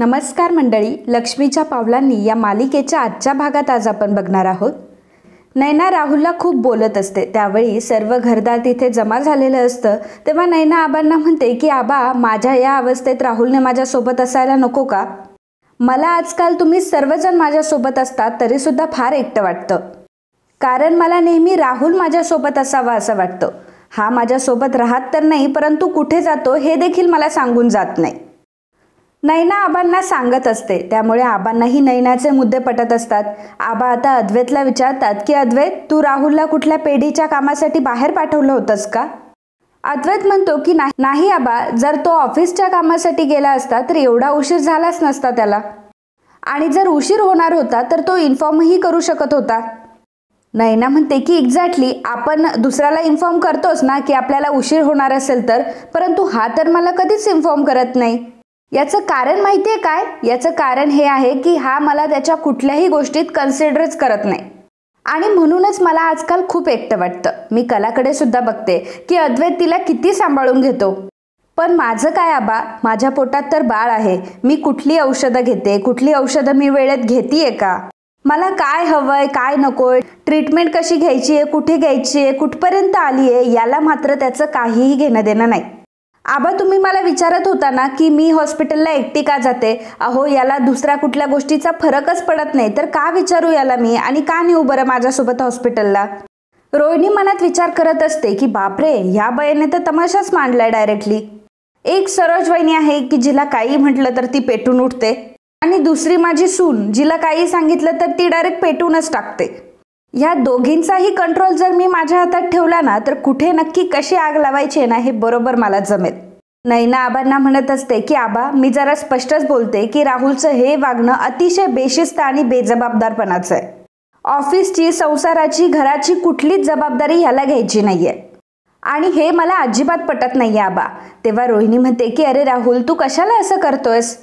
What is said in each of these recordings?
नमस्कार मंडळी, लक्ष्मीच्या पावलांनी या मालिकेच्या आजच्या भागात आज आपण बघणार आहोत. नैना राहुलला खूप बोलत असते. त्यावेळी सर्व घरदार तिथे जमा झालेलं असतं. तेव्हा नैना आबांना म्हणते की आबा, माझ्या या अवस्थेत राहुलने माझ्यासोबत असायला नको का? मला आजकाल तुम्ही सर्वजण माझ्यासोबत असतात तरीसुद्धा फार एकटं वाटतं. कारण मला नेहमी राहुल माझ्यासोबत असावा असं वाटतं. हा माझ्यासोबत राहत तर नाही, परंतु कुठे जातो हे देखील मला सांगून जात नाही. नैना आबांना सांगत असते. त्यामुळे आबांनाही नैनाचे मुद्दे पटत असतात. आबा आता अद्वैतला विचारतात की अद्वैत, तू राहुलला कुठल्या पेढीच्या कामासाठी बाहेर पाठवलं होतंस का? अद्वैत म्हणतो की नाही आबा, जर तो ऑफिसच्या कामासाठी गेला असता तर एवढा उशीर झालाच नसता त्याला. आणि जर उशीर होणार होता तर तो इन्फॉर्मही करू शकत होता. नैना म्हणते की एक्झॅक्टली, आपण दुसऱ्याला इन्फॉर्म करतोच ना की आपल्याला उशीर होणार असेल तर, परंतु हा तर मला कधीच इन्फॉर्म करत नाही. याचं कारण माहिती आहे काय? याचं कारण हे आहे की हा मला त्याच्या कुठल्याही गोष्टीत कन्सिडरच करत नाही. आणि म्हणूनच मला आजकाल खूप एकटं वाटतं. मी कलाकडे सुद्धा बघते की अद्वैत तिला किती सांभाळून घेतो. पण माझं काय आबा, माझ्या पोटात तर बाळ आहे. मी कुठली औषधं घेते, कुठली औषधं मी वेळेत घेतीये का? मला काय हवंय, काय नकोय, ट्रीटमेंट कशी घ्यायची आहे, कुठे घ्यायची आहे, कुठपर्यंत आली आहे, याला मात्र त्याचं काहीही घेणं देणं नाही. आबा, तुम्ही मला विचारत होता ना की मी हॉस्पिटलला एकटी का जाते. अहो, याला दुसऱ्या कुठल्या गोष्टीचा फरकच पडत नाही तर का विचारू याला मी, आणि का नेऊ बरं माझ्यासोबत हॉस्पिटलला? रोहिणी मनात विचार करत असते की बापरे, ह्या बाईने तर तमाशाच मांडलाय डायरेक्टली. एक सरोज वहिनी आहे की जिला काही म्हटलं तर ती पेटून उठते, आणि दुसरी माझी सून, जिला काही सांगितलं तर ती डायरेक्ट पेटूनच टाकते. ह्या दोघींचाही कंट्रोल जर मी माझ्या हातात ठेवला ना तर कुठे नक्की कशी आग लावायची ना हे बरोबर मला जमेल. नैना आबांना म्हणत असते की आबा, मी जरा स्पष्टच बोलते की राहुलचं हे वागणं अतिशय बेशिस्त आणि बेजबाबदारपणाचं आहे. ऑफिसची, संसाराची, घराची कुठलीच जबाबदारी ह्याला घ्यायची नाहीये, आणि हे मला अजिबात पटत नाहीये आबा. तेव्हा रोहिणी म्हणते की अरे राहुल, तू कशाला असं करतोयस?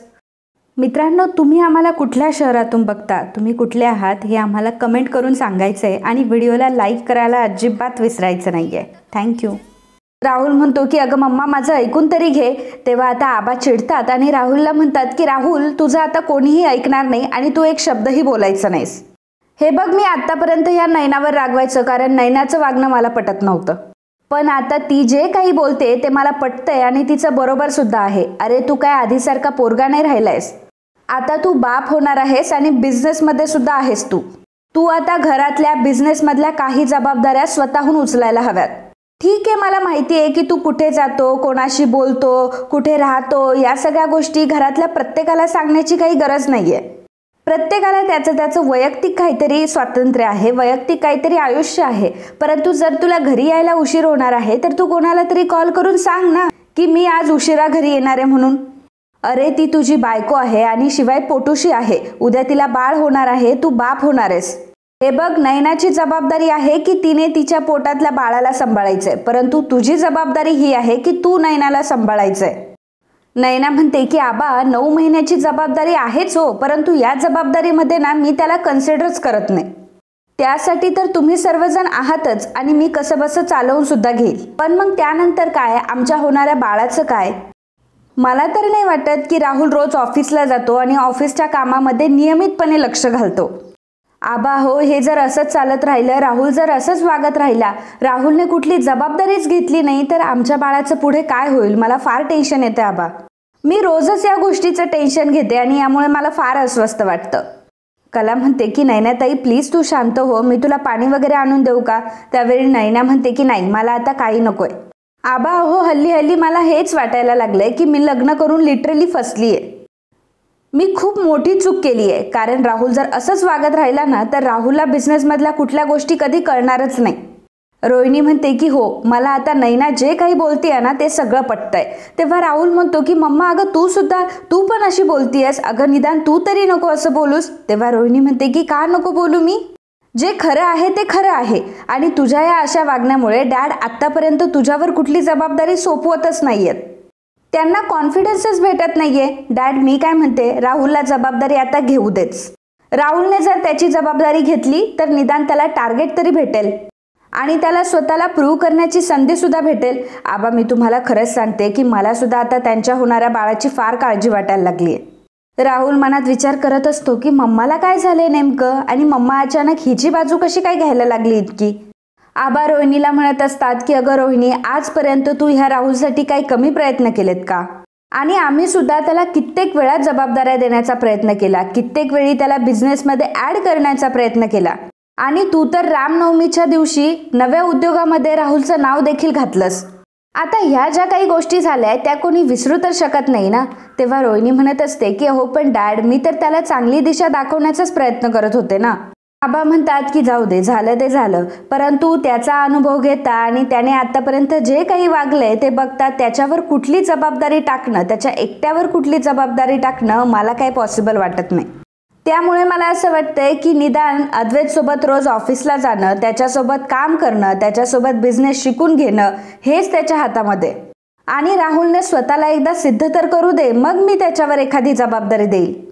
मित्रांनो, तुम्ही आम्हाला कुठल्या शहरातून बघता, तुम्ही कुठले आहात हे आम्हाला कमेंट करून सांगायचं आहे, आणि व्हिडिओला लाईक करायला अजिबात विसरायचं नाही आहे. थँक्यू. राहुल म्हणतो की अगं मम्मा, माझं ऐकून तरी घे. तेव्हा आता आबा चिडतात आणि राहुलला म्हणतात की राहुल, तुझं आता कोणीही ऐकणार नाही आणि तू एक शब्दही बोलायचं नाहीस. हे बघ, मी आत्तापर्यंत या नैनावर रागवायचं कारण नैनाचं वागणं मला पटत नव्हतं, पण आता ती जे काही बोलते ते मला पटतंय आणि तिचं बरोबर सुद्धा आहे. अरे, तू काय आधीसारखा पोरगा नाही राहिलायस. आता तू बाप होणार आहेस आणि बिझनेसमध्ये सुद्धा आहेस. तू आता घरातल्या, बिझनेसमधल्या काही जबाबदाऱ्या स्वतःहून उचलायला हव्यात. ठीक आहे, मला माहिती आहे की तू कुठे जातो, कोणाशी बोलतो, कुठे राहतो, या सगळ्या गोष्टी घरातल्या प्रत्येकाला सांगण्याची काही गरज नाहीये. प्रत्येकाला त्याचं वैयक्तिक काहीतरी स्वातंत्र्य आहे, वैयक्तिक काहीतरी आयुष्य आहे. परंतु जर तुला घरी यायला उशीर होणार आहे तर तू कोणाला तरी कॉल करून सांग ना की मी आज उशिरा घरी येणार आहे म्हणून. अरे, ती तुझी बायको आहे आणि शिवाय पोटूशी आहे. उद्या तिला बाळ होणार आहे, तू बाप होणार आहेस. हे बघ, नैनाची जबाबदारी आहे की तिने तिच्या पोटातल्या बाळाला सांभाळायचंय, परंतु तुझी जबाबदारी ही आहे की तू नैनाला सांभाळायचंय. नैना म्हणते की आबा, 9 महिन्याची जबाबदारी आहेच हो, परंतु या जबाबदारीमध्ये ना मी त्याला कन्सिडरच करत नाही. त्यासाठी तर तुम्ही सर्वजण आहातच, आणि मी कसं बसं चालवून सुद्धा घेईल. पण मग त्यानंतर काय? आमच्या होणाऱ्या बाळाचं काय? मला तर नाही वाटत की राहुल रोज ऑफिसला जातो आणि ऑफिसच्या कामामध्ये नियमितपणे लक्ष घालतो. आबा हो, हे जर असंच चालत राहिलं, राहुल जर असंच वागत राहिला, राहुलने कुठली जबाबदारीच घेतली नाही तर आमच्या बाळाचं पुढे काय होईल? मला फार टेन्शन येते आबा. मी रोजच या गोष्टीचं टेन्शन घेते आणि यामुळे मला फार अस्वस्थ वाटतं. कला म्हणते की नैनाताई, प्लीज तू शांत हो, मी तुला पाणी वगैरे आणून देऊ का? त्यावेळी नैना म्हणते की नाही, मला आता काही नकोय. आबा हो, हल्ली मला हेच वाटायला लागलंय की मी लग्न करून लिटरली फसलीये. मी खूप मोठी चूक केली आहे, कारण राहुल जर असंच वागत राहिला ना तर राहुलला बिझनेसमधल्या कुठल्या गोष्टी कधी कळणारच नाही. रोहिणी म्हणते की हो, मला आता नैना जे काही बोलतेय ना ते सगळं पटतंय. तेव्हा राहुल म्हणतो की मम्मा, अगं तू पण अशी बोलतीयस, अगं निदान तू तरी नको असं बोलूस. तेव्हा रोहिणी म्हणते की का नको बोलू मी? जे खरं आहे ते खरं आहे, आणि तुझ्या या अशा वागण्यामुळे डॅड आतापर्यंत तुझ्यावर कुठली जबाबदारी सोपवतच नाहीयेत. त्यांना कॉन्फिडन्सच भेटत नाहीये. डॅड, मी काय म्हणते, राहुलला जबाबदारी आता घेऊ देच. राहुलने जर त्याची जबाबदारी घेतली तर निदान त्याला टार्गेट तरी भेटेल, आणि त्याला स्वतःला प्रूव्ह करण्याची संधी सुद्धा भेटेल. आबा, मी तुम्हाला खरंच सांगते की मला सुद्धा आता त्यांच्या होणाऱ्या बाळाची फार काळजी वाटायला लागली आहे. राहुल मनात विचार करत असतो की मम्माला काय झाले नेमकं आणि मम्मा अचानक हिची बाजू कशी काय घ्यायला लागली इतकी. आबा रोहिणीला म्हणत असतात की अगं रोहिणी, आजपर्यंत तू ह्या राहुलसाठी काही कमी प्रयत्न केलेत का? आणि आम्ही सुद्धा त्याला कित्येक वेळा जबाबदाऱ्या देण्याचा प्रयत्न केला, कित्येक वेळी त्याला बिझनेसमध्ये ॲड करण्याचा प्रयत्न केला आणि तू तर रामनवमीच्या दिवशी नव्या उद्योगामध्ये राहुलचं नाव देखील घातलंस. आता ह्या ज्या काही गोष्टी झाल्या त्या कोणी विसरू तर शकत नाही ना. तेव्हा रोहिणी म्हणत असते की हो पण डॅड, मी तर त्याला चांगली दिशा दाखवण्याचाच प्रयत्न करत होते ना. आबा म्हणतात की जाऊ दे, झालं ते झालं, परंतु त्याचा अनुभव घेता आणि त्याने आतापर्यंत जे काही वागलंय ते बघता त्याच्यावर कुठली जबाबदारी टाकणं, त्याच्या एकट्यावर कुठली जबाबदारी टाकणं मला काही पॉसिबल वाटत नाही. त्यामुळे मला असं वाटतंय की निदान अद्वैत सोबत रोज ऑफिसला जाणं, त्याच्यासोबत काम करणं, त्याच्यासोबत बिझनेस शिकून घेणं हेच त्याच्या हातामध्ये. आणि राहुलने स्वतःला एकदा सिद्ध तर करू दे, मग मी त्याच्यावर एखादी जबाबदारी देईल.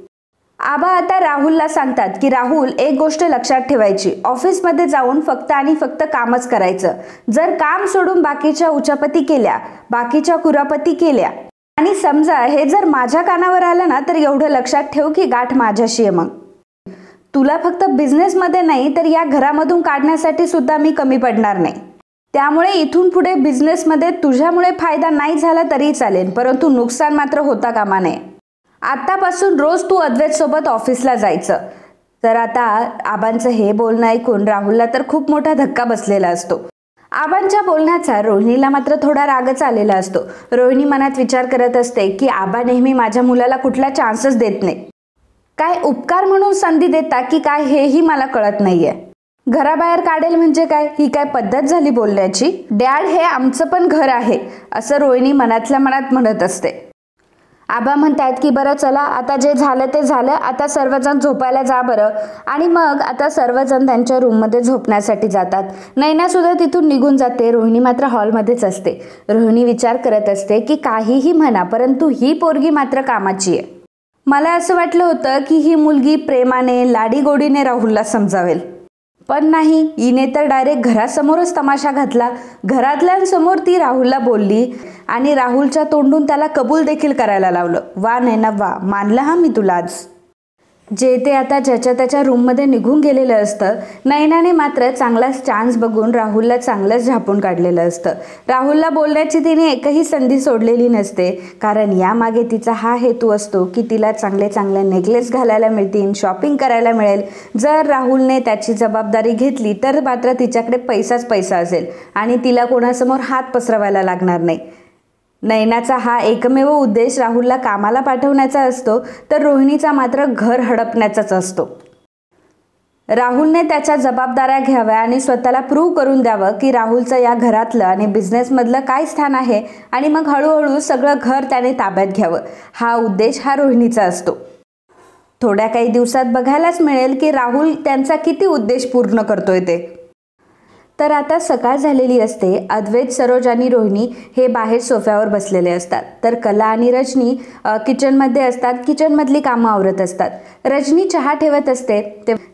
आबा आता राहुलला सांगतात की राहुल, एक गोष्ट लक्षात ठेवायची, ऑफिसमध्ये जाऊन फक्त आणि फक्त कामच करायचं. जर काम सोडून बाकीच्या उचापती केल्या, बाकीच्या कुरापती केल्या आणि समजा हे जर माझ्या कानावर आलं ना, तर एवढं लक्षात ठेव की गाठ माझ्याशी आहे. मग तुला फक्त बिझनेसमध्ये नाही तर या घरामधून काढण्यासाठी सुद्धा मी कमी पडणार नाही. त्यामुळे इथून पुढे बिझनेसमध्ये तुझ्यामुळे फायदा नाही झाला तरी चालेल, परंतु नुकसान मात्र होता कामा नये. आतापासून रोज तू अद्वैत सोबत ऑफिसला जायचं. तर आता आबांचं हे बोलणं ऐकून राहुलला तर खूप मोठा धक्का बसलेला असतो. आबांच्या बोलण्याचा रोहिणीला मात्र थोडा रागच आलेला असतो. रोहिणी मनात विचार करत असते की आबा नेहमी माझ्या मुलाला कुठला चान्सच देत नाही. काय उपकार म्हणून संधी देता की काय हेही मला कळत नाहीये. घराबाहेर काढेल म्हणजे काय, ही काय पद्धत झाली बोलण्याची? डॅड, हे आमचं पण घर आहे, असं रोहिणी मनातल्या मनात म्हणत असते. आबा म्हणतात की बरं चला, आता जे झालं ते झालं, आता सर्वजण झोपायला जा बरं. आणि मग आता सर्वजण त्यांच्या रूममध्ये झोपण्यासाठी जातात. नैना सुद्धा तिथून निघून जाते. रोहिणी मात्र हॉलमध्येच असते. रोहिणी विचार करत असते की काहीही म्हणा, परंतु ही पोरगी मात्र कामाची आहे. मला असं वाटलं होतं की ही मुलगी प्रेमाने लाडीगोडीने राहुलला समजावेल, पण नाही, हिने तर डायरेक्ट घरासमोरच तमाशा घातला. घरातल्यांसमोर ती राहुलला बोलली आणि राहुलच्या तोंडून त्याला कबूल देखील करायला लावलं. वा नैना वा, मानलं हा मी तुला आज. जे ते आता ज्याच्या त्याच्या रूममध्ये निघून गेलेलं असतं. नैनाने मात्र चांगलाच चान्स बघून राहुलला चांगलंच झापून काढलेलं असतं. राहुलला बोलण्याची तिने एकही संधी सोडलेली नसते, कारण यामागे तिचा हा हेतू असतो की तिला चांगले चांगले नेकलेस घालायला मिळतील, शॉपिंग करायला मिळेल. जर राहुलने त्याची जबाबदारी घेतली तर मात्र तिच्याकडे पैसाच पैसा असेल आणि तिला कोणासमोर हात पसरवायला लागणार नाही. नैनाचा हा एकमेव उद्देश राहुलला कामाला पाठवण्याचा असतो, तर रोहिणीचा मात्र घर हडपण्याचाच असतो. राहुलने त्याच्या जबाबदाऱ्या घ्याव्या आणि स्वतःला प्रूव्ह करून द्यावं की राहुलचं या घरातलं आणि बिझनेसमधलं काय स्थान आहे आणि मग हळूहळू सगळं घर त्याने ताब्यात घ्यावं. हा उद्देश हा रोहिणीचा असतो. थोड्या काही दिवसात बघायलाच मिळेल की राहुल त्यांचा किती उद्देश पूर्ण करतोय ते. तर आता सकाळ झालेली असते. अद्वैत, सरोज आणि रोहिणी हे बाहेर सोफ्यावर बसलेले असतात, तर कला आणि रजनी किचनमध्ये असतात. किचनमधली कामं आवरत असतात. रजनी चहा ठेवत असते.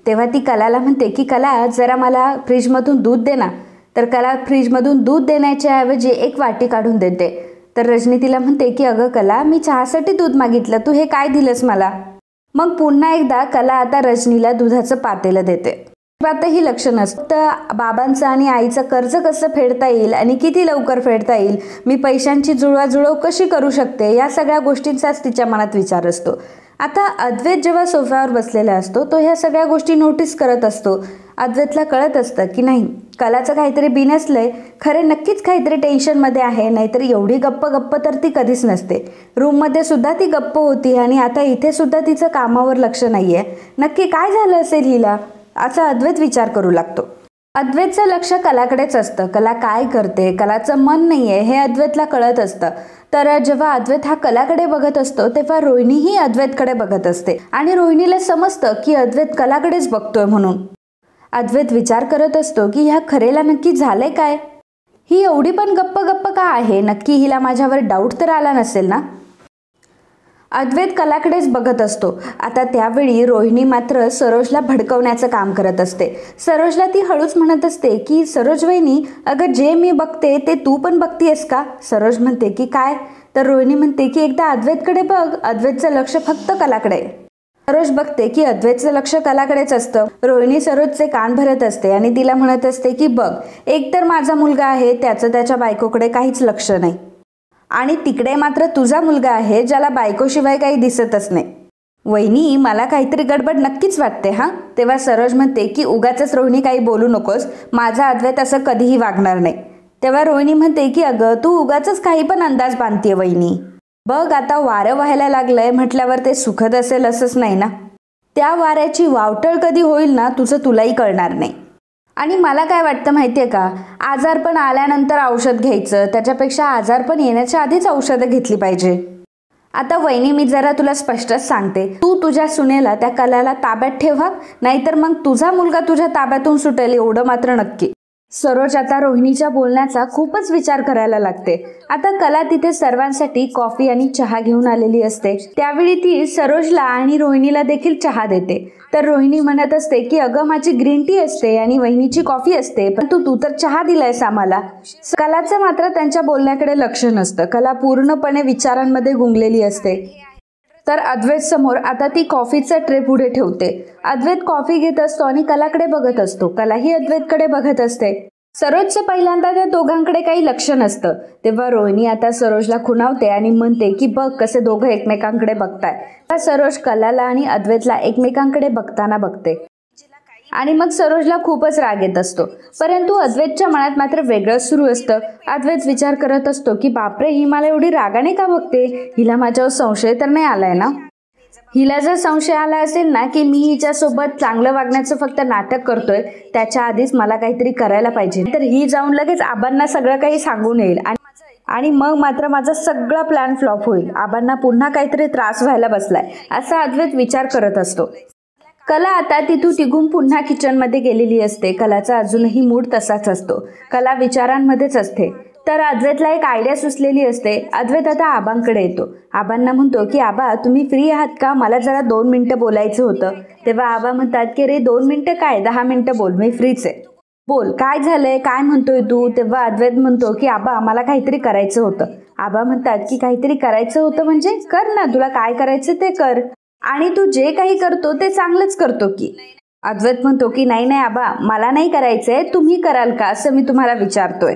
तेव्हा ती कलाला म्हणते की कला, जरा मला फ्रीजमधून दूध दे ना. तर कला फ्रीजमधून दूध देण्याच्या ऐवजी एक वाटी काढून देते. तर रजनी तिला म्हणते की अगं कला, मी चहासाठी दूध मागितलं, तू हे काय दिलंस मला? मग पुन्हा एकदा कला आता रजनीला दुधाचं पातेलं देते. बातही लक्ष नसतं. तर बाबांचं आणि आईचं कर्ज कसं फेडता येईल आणि किती लवकर फेडता येईल, मी पैशांची जुळवाजुळव कशी करू शकते, या सगळ्या गोष्टींचाच तिच्या मनात विचार असतो. आता अद्वैत जेव्हा सोफ्यावर बसलेला असतो तो ह्या सगळ्या गोष्टी नोटीस करत असतो. अद्वैतला कळत असतं की नाही, कलाचं काहीतरी बिनसलंय, खरे नक्कीच काहीतरी टेन्शनमध्ये आहे, नाहीतर एवढी गप्प तर ती कधीच नसते. रूममध्ये सुद्धा ती गप्प होती आणि आता इथे सुद्धा तिचं कामावर लक्ष नाहीये. नक्की काय झालं असेल हिला, असा अद्वैत विचार करू लागतो. अद्वैतचं लक्ष कलाकडेच असतं. कला काय करते, कलाचं मन नाहीये हे अद्वैतला कळत असतं. तर जेव्हा अद्वैत हा कलाकडे बघत असतो तेव्हा रोहिणीही अद्वैतकडे बघत असते आणि रोहिणीला समजतं की अद्वैत कलाकडेच बघतोय म्हणून. अद्वैत विचार करत असतो की ह्या खरेला नक्की झालंय काय, ही एवढी पण गप्प का आहे, नक्की हिला माझ्यावर डाऊट तर आला नसेल ना. अद्वैत कलाकडेच बघत असतो. आता त्यावेळी रोहिणी मात्र सरोजला भडकवण्याचं काम करत असते. सरोजला ती हळूच म्हणत असते की सरोज वहिनी, अगं जे मी बघते ते तू पण बघतीयस का? सरोज म्हणते की काय? तर रोहिणी म्हणते की एकदा अद्वैतकडे बघ. अद्वैतचं लक्ष फक्त कलाकडे आहे. सरोज बघते की अद्वैतचं लक्ष कलाकडेच असतं. रोहिणी सरोजचे कान भरत असते आणि तिला म्हणत असते की बघ, एक तर माझा मुलगा आहे, त्याचं त्याच्या बायकोकडे काहीच लक्ष नाही, आणि तिकडे मात्र तुझा मुलगा आहे ज्याला बायकोशिवाय काही दिसतच नाही. वहिनी, मला काहीतरी गडबड नक्कीच वाटते हां. तेव्हा सरोज म्हणते की उगाचच रोहिणी काही बोलू नकोस, माझा अद्वैत असं कधीही वागणार नाही. तेव्हा रोहिणी म्हणते की अगं, तू उगाचच काही पण अंदाज बांधतेय वहिनी. बघ, आता वारं व्हायला लागलंय म्हटल्यावर ते सुखद असेल असंच नाही ना. त्या वाऱ्याची वावटळ कधी होईल ना तुझं तुलाही कळणार नाही. आणि मला काय वाटतं माहितीये का, आजारपण आल्यानंतर औषध घ्यायचं, त्याच्यापेक्षा आजारपण येण्याच्या आधीच औषधं घेतली पाहिजे. आता वहिनी, मी जरा तुला स्पष्टच सांगते, तू तुझ्या सुनेला त्या कलाला ताब्यात ठेवा, नाहीतर मग तुझा मुलगा तुझ्या ताब्यातून सुटेल एवढं मात्र नक्की. सरोज आता रोहिणीच्या बोलण्याचा खूपच विचार करायला लागते. आता कला तिथे सर्वांसाठी कॉफी आणि चहा घेऊन आलेली असते. त्यावेळी ती सरोजला आणि रोहिणीला देखील चहा देते. तर रोहिणी म्हणत असते की अगं, माझी ग्रीन टी असते आणि वहिनीची कॉफी असते, पण तू तर चहा दिलायस आम्हाला. कलाचं मात्र त्यांच्या बोलण्याकडे लक्ष नसतं. कला पूर्णपणे विचारांमध्ये गुंगलेली असते. तर अद्वैत समोर आता ती कॉफीचा ट्रे पुढे ठेवते. अद्वैत कॉफी घेत असतो आणि कलाकडे बघत असतो. कलाही अद्वैतकडे बघत असते. सरोजचं पहिल्यांदा त्या दोघांकडे काही लक्ष नसतं. तेव्हा रोहिणी आता सरोजला खुणावते आणि म्हणते की बघ, कसे दोघं एकमेकांकडे बघताय. सरोज कलाला आणि अद्वैतला एकमेकांकडे बघताना बघते आणि मग सरोजला खूपच राग येत असतो. परंतु अद्वैतच्या मनात मात्र वेगळंच सुरू असतं. अद्वैत विचार करत असतो की बापरे, ही मला एवढी रागाने का बघते, हिला माझ्यावर संशय तर नाही आलाय ना. हिला जर संशय आला असेल ना की मी हिच्यासोबत चांगलं वागण्याचं फक्त नाटक करतोय, त्याच्या आधीच मला काहीतरी करायला पाहिजे, तर ही जाऊन लगेच आबांना सगळं काही सांगून येईल आणि मग मात्र माझा सगळा प्लॅन फ्लॉप होईल. आबांना पुन्हा काहीतरी त्रास व्हायला बसलाय, असा अद्वैत विचार करत असतो. कला आता तिथून तिघून पुन्हा किचनमध्ये गेलेली असते. कलाचा अजूनही मूड तसाच असतो. कला विचारांमध्येच असते. तर अद्वैतला एक आयडिया सुचलेली असते. अद्वैत आता आबांकडे येतो. आबांना म्हणतो की आबा, तुम्ही फ्री आहात का, मला जरा 2 मिनिटं बोलायचं होतं. तेव्हा आबा म्हणतात की रे 2 मिनिटं काय, 10 मिनिटं बोल, मी फ्रीच आहे, बोल काय झालंय, काय म्हणतोय तू. तेव्हा अद्वैत म्हणतो की आबा, मला काहीतरी करायचं होतं. आबा म्हणतात की काहीतरी करायचं होतं म्हणजे कर ना, तुला काय करायचं ते कर, आणि तू जे काही करतो ते चांगलंच करतो की. अद्वैत म्हणतो की नाही नाही आबा, मला नाही करायचंय, तुम्ही कराल का असं मी तुम्हाला विचारतोय.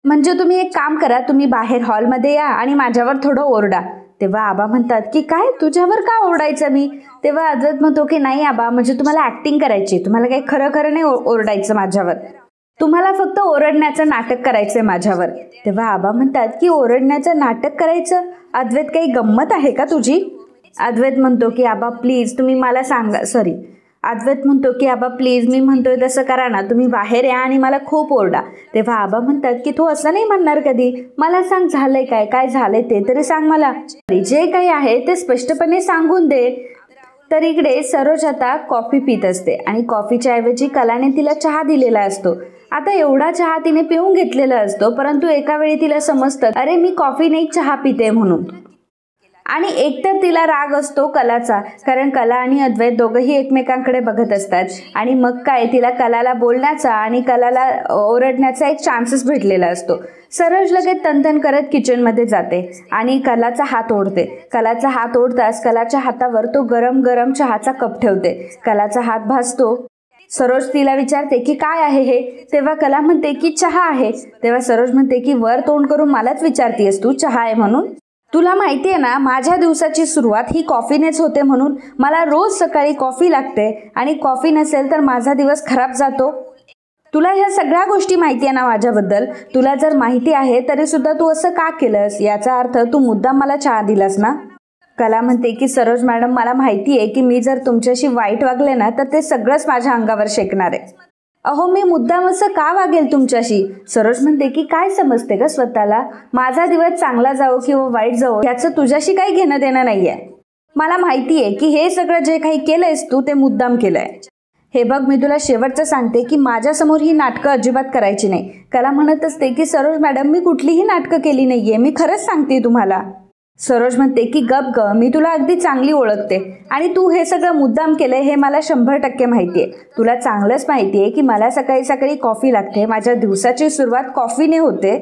म्हणजे तुम्ही एक काम करा, तुम्ही बाहेर हॉलमध्ये या आणि माझ्यावर थोडं ओरडा. तेव्हा आबा म्हणतात की काय, तुझ्यावर का ओरडायचं मी. तेव्हा अद्वैत म्हणतो की नाही आबा, म्हणजे तुम्हाला ऍक्टिंग करायची, तुम्हाला काही खरं खरं नाही ओरडायचं माझ्यावर, तुम्हाला फक्त ओरडण्याचं नाटक करायचंय माझ्यावर. तेव्हा आबा म्हणतात की ओरडण्याचं नाटक करायचं, अद्वैत काही गंमत आहे का तुझी. अद्वैत म्हणतो की आबा प्लीज तुम्ही मला सांगा, अद्वैत म्हणतो की आबा प्लीज, मी म्हणतोय तसं करा ना, तुम्ही बाहेर या आणि मला खूप ओरडा. तेव्हा आबा म्हणतात की तू असं नाही म्हणणार कधी, मला सांग झालंय काय, काय झालंय ते तरी सांग मला, जे काही आहे ते स्पष्टपणे सांगून दे. तर इकडे सरोज आता कॉफी पित असते आणि कॉफीच्या ऐवजी कलाने तिला चहा दिलेला असतो. आता एवढा चहा तिने पिऊन घेतलेला असतो, परंतु एका वेळी तिला समजतं अरे मी कॉफी नाही चहा पिते म्हणून. आणि एकतर तिला राग असतो कलाचा, कारण कला आणि अद्वैत दोघंही एकमेकांकडे बघत असतात आणि मग काय, तिला कलाला बोलण्याचा आणि कलाला ओरडण्याचा एक चान्सेस भेटलेला असतो. सरोज लगेच तनतन करत किचनमध्ये जाते आणि कलाचा हात ओढते. कलाचा हात ओढताच कलाच्या हातावर तो गरम गरम चहाचा कप ठेवते. कलाचा हात भासतो. सरोज तिला विचारते की काय आहे हे. तेव्हा कला म्हणते की चहा आहे. तेव्हा सरोज म्हणते की वर तोंड करून मलाच विचारतीयस तू चहा आहे म्हणून. तुला माहिती आहे ना, माझ्या दिवसाची सुरुवात ही कॉफीनेच होते, म्हणून मला रोज सकाळी कॉफी लागते आणि कॉफी नसेल तर माझा दिवस खराब जातो. तुला ह्या सगळ्या गोष्टी माहिती आहे ना माझ्याबद्दल. तुला जर माहिती आहे तरी सुद्धा तू असं का केलंस, याचा अर्थ तू मुद्दाम मला चहा दिलास ना. कला म्हणते की सरोज मॅडम, मला माहिती आहे की मी जर तुमच्याशी वाईट वागले ना तर ते सगळंच माझ्या अंगावर शेकणार आहे. अहो मी मुद्दाम असं का वागेल तुमच्याशी. सरोज म्हणते की काय समजते ग स्वतःला, माझा दिवस चांगला जावो किंवा वाईट जावो याचं तुझ्याशी काही घेणं देणं नाहीये. मला माहिती आहे की हे सगळं जे काही केलंयस तू ते मुद्दाम केलंय. हे बघ, मी तुला शेवटचं सांगते की माझ्यासमोर ही नाटकं अजिबात करायची नाही. कला म्हणत असते की सरोज मॅडम, मी कुठलीही नाटकं केली नाहीये, मी खरंच सांगते तुम्हाला. सरोज म्हणते की गप ग, मी तुला अगदी चांगली ओळखते आणि तू हे सगळं मुद्दाम केलंय हे मला 100% माहिती आहे. तुला चांगलंच माहिती आहे की मला सकाळी सकाळी कॉफी लागते, माझ्या दिवसाची सुरुवात कॉफीने होते.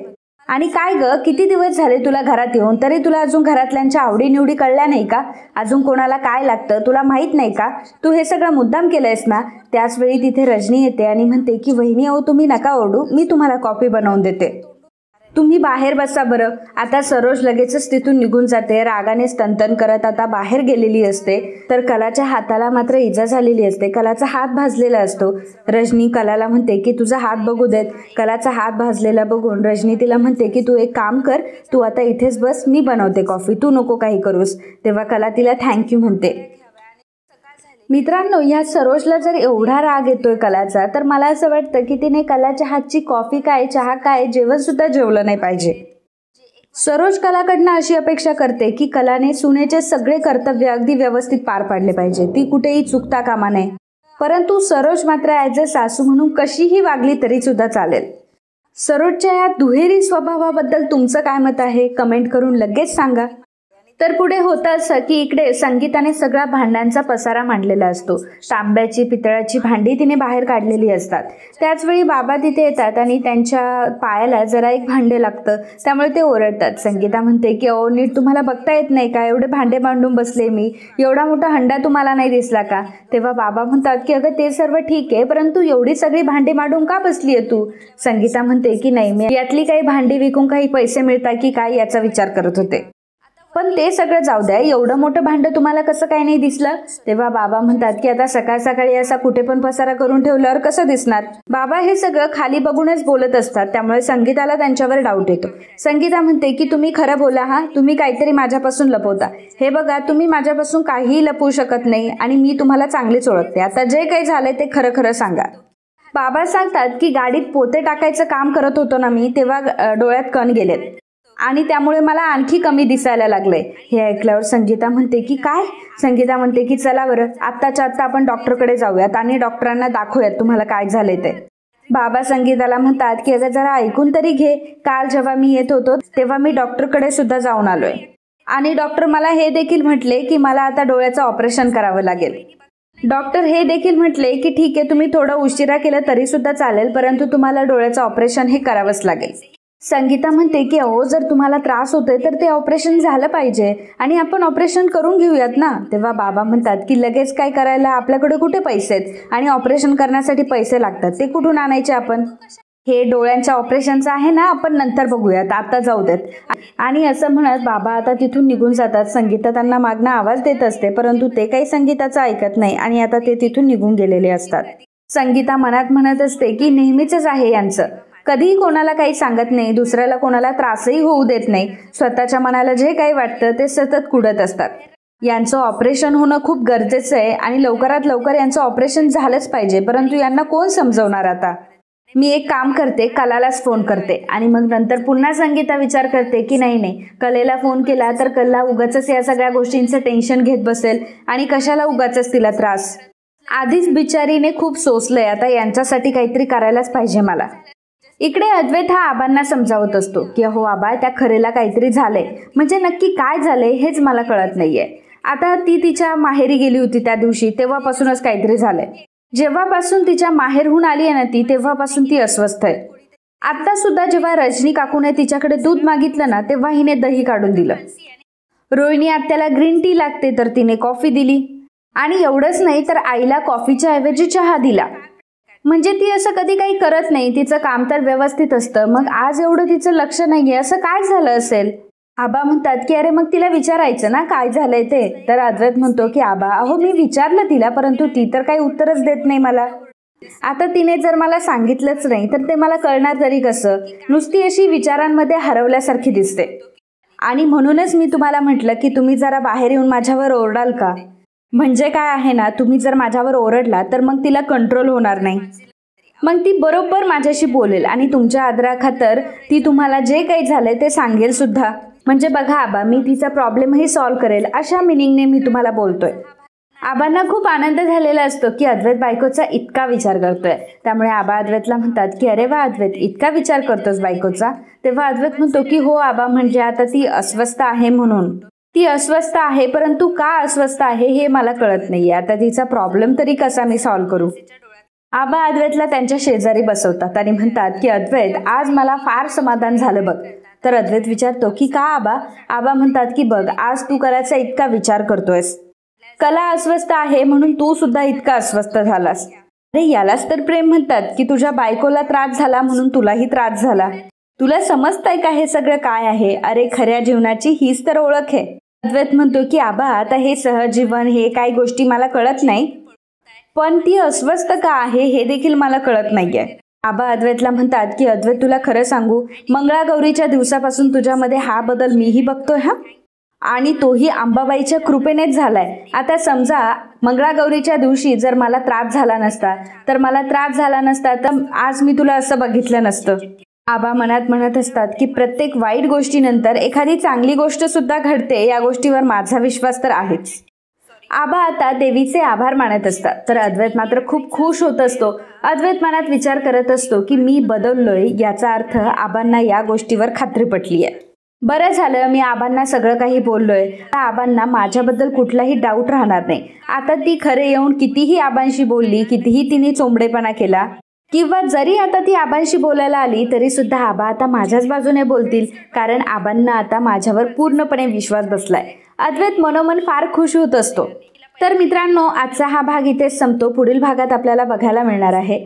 आणि काय ग, किती दिवस झाले तुला घरात येऊन, तरी तुला अजून घरातल्यांच्या आवडीनिवडी कळल्या नाही का? अजून कोणाला काय लागतं तुला माहित नाही का? तू हे सगळं मुद्दाम केलंयस ना? त्याच वेळी तिथे रजनी येते आणि म्हणते की वहिनी अहो तुम्ही नका ओरडू, मी तुम्हाला कॉफी बनवून देते. तुम्ही बाहेर बसा बरं. आता सरोज लगेचच तिथून निघून जाते. रागाने स्तनतन करत आता बाहेर गेलेली असते. तर कलाच्या हाताला मात्र इजा झालेली असते. कलाचा हात भाजलेला असतो. रजनी कलाला म्हणते की तुझा हात बघू देत. कलाचा हात भाजलेला बघून रजनी तिला म्हणते की तू एक काम कर, तू आता इथेच बस, मी बनवते कॉफी, तू नको काही करूस. तेव्हा कला तिला थँक्यू म्हणते. मित्रांनो, ह्या सरोजला जर एवढा राग येतोय कलाचा, तर मला असं वाटतं की तिने कलाच्या हातची कॉफी काय, चहा काय, जेवण सुद्धा जेवलं नाही पाहिजे. सरोज कलाकडनं अशी अपेक्षा करते की कलाने सुनेचे सगळे कर्तव्य अगदी व्यवस्थित पार पाडले पाहिजे, ती कुठेही चुकता कामा नये. परंतु सरोज मात्र ॲज अ सासू म्हणून कशीही वागली तरी सुद्धा चालेल. सरोजच्या या दुहेरी स्वभावाबद्दल तुमचं काय मत आहे? कमेंट करून लगेच सांगा. तर पुढे होतं असं की इकडे संगीताने सगळा भांड्यांचा पसारा मांडलेला असतो. तांब्याची, पितळाची भांडी तिने बाहेर काढलेली असतात. त्याचवेळी बाबा तिथे येतात आणि त्यांच्या पायाला जरा एक भांडे लागतं, त्यामुळे ते ओरडतात. संगीता म्हणते की ओ नीट तुम्हाला बघता येत नाही का? एवढे भांडे मांडून बसले मी, एवढा मोठा हंडा तुम्हाला नाही दिसला का? तेव्हा बाबा म्हणतात की अगं ते सर्व ठीक आहे, परंतु एवढी सगळी भांडी मांडून का बसली आहे तू? संगीता म्हणते की नाही, मी यातली काही भांडी विकून काही पैसे मिळतात की काय याचा विचार करत होते. पण ते सगळं जाऊ द्या, एवढं मोठं भांडं तुम्हाला कसं काय नाही दिसलं? तेव्हा बाबा म्हणतात की आता सकाळ सकाळी असा कुठे पण पसारा करून ठेवल्यावर कसं दिसणार? बाबा हे सगळं खाली बघूनच बोलत असतात, त्यामुळे संगीताला त्यांच्यावर डाऊट येतो. संगीता म्हणते की तुम्ही खरं बोला हा, तुम्ही काहीतरी माझ्यापासून लपवता. हे बघा, तुम्ही माझ्यापासून काहीही लपवू शकत नाही आणि मी तुम्हाला चांगलीच ओळखते. आता जे काही झालंय ते खरं खरं सांगा. बाबा सांगतात की गाडीत पोते टाकायचं काम करत होतो ना मी, तेव्हा डोळ्यात कण गेलेत आणि त्यामुळे मला आणखी कमी दिसायला लागले. हे ऐकल्यावर संगीता म्हणते की काय? संगीता म्हणते की चला बरं, आत्ताच्या आत्ता आपण डॉक्टरकडे जाऊयात आणि डॉक्टरांना दाखवूयात तुम्हाला काय झालंय ते. बाबा संगीताला म्हणतात की अगं जरा ऐकून तरी घे, काल जेव्हा मी येत होतो तेव्हा मी डॉक्टरकडे सुद्धा जाऊन आलोय आणि डॉक्टर मला हे देखील म्हटले की मला आता डोळ्याचं ऑपरेशन करावं लागेल. डॉक्टर हे देखील म्हटले की ठीक आहे, तुम्ही थोडं उशिरा केलं तरी सुद्धा चालेल, परंतु तुम्हाला डोळ्याचं ऑपरेशन हे करावंच लागेल. संगीता म्हणते की अहो जर तुम्हाला त्रास होतोय तर ते ऑपरेशन झालं पाहिजे आणि आपण ऑपरेशन करून घेऊयात ना. तेव्हा बाबा म्हणतात की लगेच काय करायला, आपल्याकडे कुठे पैसे आहेत आणि ऑपरेशन करण्यासाठी पैसे लागतात, ते कुठून आणायचे आपण? हे डोळ्यांच्या ऑपरेशनचं आहे ना, आपण नंतर बघूयात, आता जाऊ देत. आणि असं म्हणत बाबा आता तिथून निघून जातात. संगीता त्यांना मागणं आवाज देत असते, परंतु ते काही संगीताचं ऐकत नाही आणि आता ते तिथून निघून गेलेले असतात. संगीता मनात म्हणत असते की नेहमीच आहे यांचं, कधीही कोणाला काही सांगत नाही, दुसऱ्याला कोणाला त्रासही होऊ देत नाही, स्वतःच्या मनाला जे काही वाटतं ते सतत कुडत असतात. यांचं ऑपरेशन होणं खूप गरजेचं आहे आणि लवकरात लवकर यांचं ऑपरेशन झालंच पाहिजे, परंतु यांना कोण समजवणार आता? मी एक काम करते, कलालाच फोन करते. आणि मग नंतर पुन्हा संगीता विचार करते की नाही, कलेला फोन केला तर कला उगाचच या सगळ्या गोष्टींचं टेन्शन घेत बसेल आणि कशाला उगाचच तिला त्रास. आधीच बिचारीने खूप सोसलंय, आता यांच्यासाठी काहीतरी करायलाच पाहिजे मला. इकडे अद्वैत हा आबांना समजावत असतो की हो आबा, त्या खरेला काहीतरी झालंय, म्हणजे नक्की काय झालंय हेच मला कळत नाहीये. आता ती तिच्या माहेरी गेली होती त्या दिवशी, तेव्हापासूनच काहीतरी झालंय. जेव्हापासून तिच्या माहेरहून आली आहे ना ती, तेव्हापासून ती अस्वस्थ आहे. आता सुद्धा जेव्हा रजनी काकूने तिच्याकडे दूध मागितलं ना, तेव्हा हिने दही काढून दिलं. रोहिणी आत्याला ग्रीन टी लागते तर तिने कॉफी दिली आणि एवढंच नाही तर आईला कॉफीच्या ऐवजी चहा दिला. म्हणजे ती असं कधी काही करत नाही, तिचं काम तर व्यवस्थित असतं, मग आज एवढं तिचं लक्ष नाहीये, असं काय झालं असेल? आबा म्हणतात की अरे मग तिला विचारायचं ना काय झालंय ते. तर अद्वैत म्हणतो की आबा अहो मी विचारलं तिला, परंतु ती तर काही उत्तरच देत नाही मला. आता तिने जर मला सांगितलंच नाही तर ते मला कळणार तरी कसं? नुसती अशी विचारांमध्ये हरवल्यासारखी दिसते. आणि म्हणूनच मी तुम्हाला म्हटलं की तुम्ही जरा बाहेर येऊन माझ्यावर ओरडाल का? म्हणजे काय आहे ना, तुम्ही जर माझ्यावर ओरडला तर मग तिला कंट्रोल होणार नाही, मग ती बरोबर माझ्याशी बोलेल आणि तुमच्या आदराखातर ती तुम्हाला जे काही झालंय ते सांगेल सुद्धा. म्हणजे बघा आबा, मी तिचा प्रॉब्लेमही सॉल्व्ह करेल अशा मिनिंगने मी तुम्हाला बोलतोय. आबांना खूप आनंद झालेला असतो की अद्वैत बायकोचा इतका विचार करतोय. त्यामुळे आबा अद्वैतला म्हणतात की अरे वा अद्वैत, इतका विचार करतोस बायकोचा? तेव्हा अद्वैत म्हणतो की हो आबा, म्हणजे आता ती अस्वस्थ आहे म्हणून. ती अस्वस्थ आहे, परंतु का अस्वस्थ आहे हे मला कळत नाहीये. आता तिचा प्रॉब्लेम तरी कसा मी सॉल्व्ह करू? आबा अद्वैतला त्यांच्या शेजारी बसवतात आणि म्हणतात की अद्वैत, आज मला फार समाधान झालं बघ. तर अद्वैत विचारतो की का आबा? आबा म्हणतात की बघ, आज तू कलाचा इतका विचार करतोयस. कला अस्वस्थ आहे म्हणून तू सुद्धा इतका अस्वस्थ झालास. अरे यालाच तर प्रेम म्हणतात की तुझ्या बायकोला त्रास झाला म्हणून तुलाही त्रास झाला. तुला समजतंय का हे सगळं काय आहे? अरे खऱ्या जीवनाची हीच तर ओळख आहे. अद्वैत म्हणतो की आबा, आता हे सहजीवन, हे काही गोष्टी मला कळत नाही, पण ती अस्वस्थ का आहे हे देखील मला कळत नाहीये. आबा अद्वैतला म्हणतात की अद्वैत, तुला खरं सांगू, मंगळागौरीच्या दिवसापासून तुझ्यामध्ये हा बदल मीही बघतोय हा, आणि तोही अंबाबाईच्या कृपेनेच झालाय. आता समजा मंगळागौरीच्या दिवशी जर मला त्रास झाला नसता तर आज मी तुला असं बघितलं नसतं. आबा मनात म्हणत असतात की प्रत्येक वाईट गोष्टीनंतर एखादी चांगली गोष्ट सुद्धा घडते, या गोष्टीवर माझा विश्वास तर आहेच. आबा आता देवीचे आभार मानत असतात. तर अद्वैत मात्र खूप खुश होत असतो. अद्वैत मनात विचार करत असतो की मी बदललोय, याचा अर्थ आबांना या गोष्टीवर खात्री पटली आहे. बरं झालं मी आबांना सगळं काही बोललोय. आबांना माझ्याबद्दल कुठलाही डाऊट राहणार नाही. आता ती खरे येऊन कितीही आबांशी बोलली, कितीही तिने चोंबडेपणा केला, किंवा जरी आता ती आबांशी बोलायला आली तरी सुद्धा आबा आता माझ्याच बाजूने बोलतील, कारण आबांना आता माझ्यावर पूर्णपणे विश्वास बसलाय. अद्वैत मनोमन फार खुश होत असतो. तर मित्रांनो, आजचा हा भाग इथेच संपतो. पुढील भागात आपल्याला बघायला मिळणार आहे.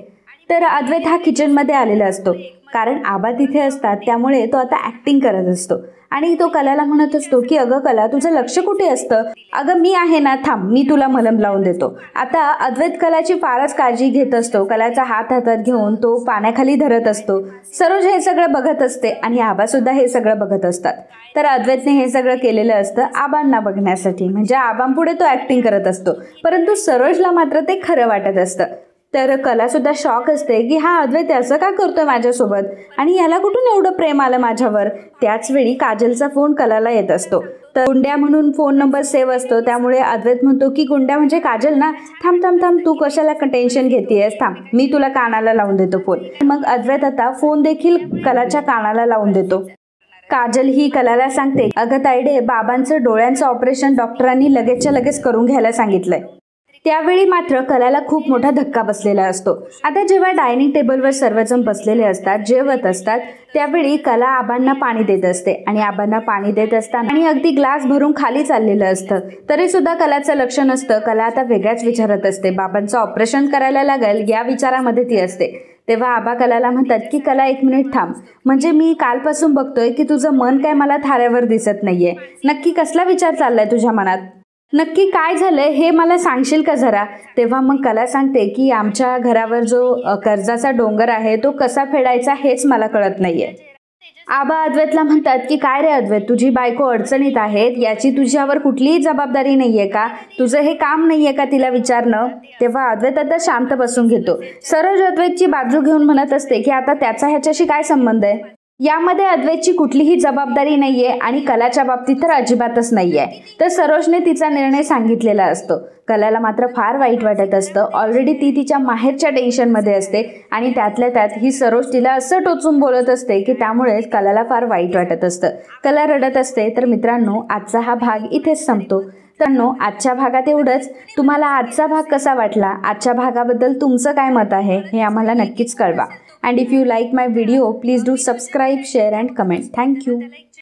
तर अद्वैत हा किचनमध्ये आलेला असतो, कारण आबा तिथे असतात, त्यामुळे तो आता ऍक्टिंग करत असतो आणि तो कलाला म्हणत असतो की अगं कला, तुझं लक्ष कुठे असतं? अगं मी आहे ना, थांब, मी तुला मलम लावून देतो. आता अद्वैत कलाची फारच काळजी घेत असतो. कलाचा हात हातात घेऊन तो पाण्याखाली धरत असतो. सरोज हे सगळं बघत असते आणि आबा सुद्धा हे सगळं बघत असतात. तर अद्वैतने हे सगळं केलेलं असतं आबांना बघण्यासाठी, म्हणजे आबांपुढे तो ऍक्टिंग करत असतो, परंतु सरोजला मात्र ते खरं वाटत असतं. तर कला सुद्धा शॉक असते की हा अद्वैत असं का करतोय माझ्यासोबत, आणि याला कुठून एवढं प्रेम आलं माझ्यावर. त्याच वेळी काजलचा फोन कलाला येत असतो. तर गुंड्या म्हणून फोन नंबर सेव्ह असतो, त्यामुळे अद्वैत म्हणतो की गुंड्या म्हणजे काजल ना, थांब थांब थांब, तू कशाला टेन्शन घेतेयस, थांब, मी तुला कानाला लावून देतो फोन. मग अद्वैत आता फोन देखील कलाच्या कानाला लावून देतो. काजल ही कलाला सांगते, अगं तायडे, बाबांचं डोळ्यांचं ऑपरेशन डॉक्टरांनी लगेचच्या लगेच करून घ्यायला सांगितलंय. त्यावेळी मात्र कलाला खूप मोठा धक्का बसलेला असतो. आता जेव्हा डायनिंग टेबलवर सर्वजण बसलेले असतात, जेवत असतात, त्यावेळी कला आबांना पाणी देत असते आणि आबांना पाणी देत असताना आणि अगदी ग्लास भरून खाली चाललेलं असतं, तरी सुद्धा कलाचं लक्ष नसतं. कला आता वेगळ्याच विचारात असते. बाबांचं ऑपरेशन करायला लागेल या विचारामध्ये ती असते. तेव्हा आबा कलाला म्हणतात की कला, एक मिनिट थांब, म्हणजे मी कालपासून बघतोय की तुझं मन काय मला थाऱ्यावर दिसत नाहीये. नक्की कसला विचार चाललाय तुझ्या मनात? नक्की काय झालंय हे मला सांगशील का जरा? तेव्हा मग कला सांगते की आमच्या घरावर जो कर्जाचा डोंगर आहे तो कसा फेडायचा हेच मला कळत नाहीये. आबा अद्वैतला म्हणतात की काय रे अद्वैत, तुझी बायको अडचणीत आहे, याची तुझ्यावर कुठलीही जबाबदारी नाहीये का? तुझं हे काम नाहीये का तिला विचारणं? तेव्हा अद्वैत आता शांत बसून घेतो. सरोज अद्वैतची बाजू घेऊन म्हणत असते की आता त्याचा ह्याच्याशी काय संबंध आहे? यामध्ये अद्वैतची कुठलीही जबाबदारी नाहीये आणि कलाच्या बाबतीत तर अजिबातच नाहीये. तर सरोजने तिचा निर्णय सांगितलेला असतो. कलाला मात्र फार वाईट वाटत असतं. ऑलरेडी ती तिच्या माहेरच्या टेन्शनमध्ये असते आणि त्यातल्या त्यात ही सरोज तिला असं टोचून बोलत असते की त्यामुळे कलाला फार वाईट वाटत असतं. कला रडत असते. तर मित्रांनो, आजचा हा भाग इथेच संपतो. तर आजच्या भागात एवढंच. तुम्हाला आजचा भाग कसा वाटला? आजच्या भागाबद्दल तुमचं काय मत आहे हे आम्हाला नक्कीच कळवा. And if you like my video, please do subscribe, share and comment. Thank you.